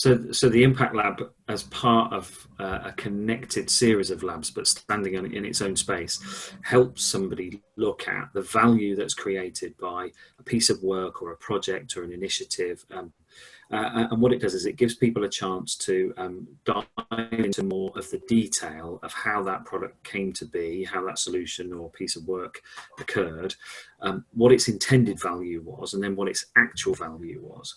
So the Impact Lab, as part of a connected series of labs, but standing in its own space, helps somebody look at the value that's created by a piece of work or a project or an initiative. And what it does is it gives people a chance to dive into more of the detail of how that product came to be, how that solution or piece of work occurred, what its intended value was, and then what its actual value was.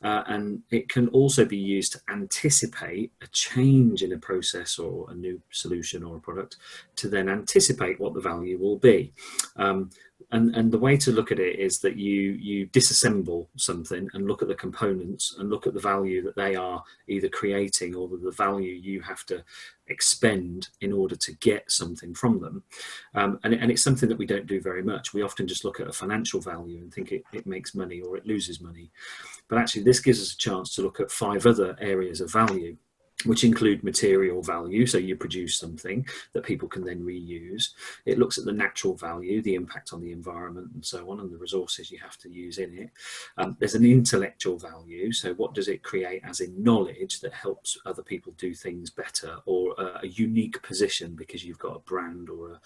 And it can also be used to anticipate a change in a process or a new solution or a product, to then anticipate what the value will be. And the way to look at it is that you disassemble something and look at the components and look at the value that they are either creating or the value you have to expend in order to get something from them. And it's something that we don't do very much. We often just look at a financial value and think it makes money or it loses money. But actually this gives us a chance to look at 5 other areas of value, which include material value, so you produce something that people can then reuse. It looks at the natural value, the impact on the environment and so on, and the resources you have to use in it. There's an intellectual value, so what does it create as in knowledge that helps other people do things better, or a unique position because you've got a brand or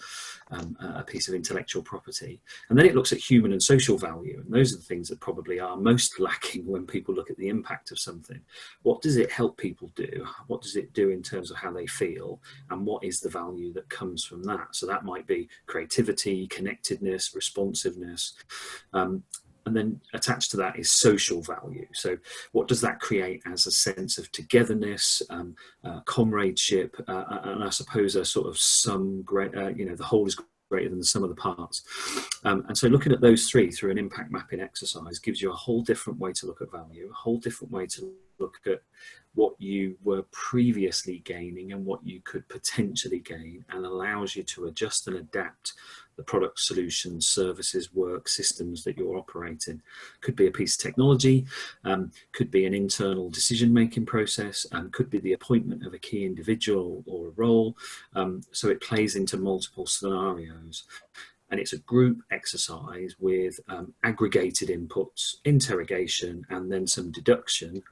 a piece of intellectual property. And then it looks at human and social value, and those are the things that probably are most lacking when people look at the impact of something. What does it help people do? What does it do in terms of how they feel, and what is the value that comes from that? So that might be creativity, connectedness, responsiveness, and then attached to that is social value. So what does that create as a sense of togetherness, comradeship, and I suppose a sort of some great, the whole is greater than the sum of the parts. And so looking at those 3 through an impact mapping exercise gives you a whole different way to look at value, a whole different way to look at what you were previously gaining and what you could potentially gain, and allows you to adjust and adapt the product, solutions, services, work, systems that you're operating. Could be a piece of technology, could be an internal decision-making process, could be the appointment of a key individual or a role. So it plays into multiple scenarios. And it's a group exercise with aggregated inputs, interrogation, and then some deduction.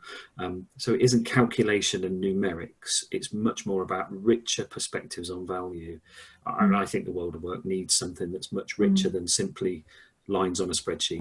So it isn't calculation and numerics. It's much more about richer perspectives on value. And I think the world of work needs something that's much richer than simply lines on a spreadsheet.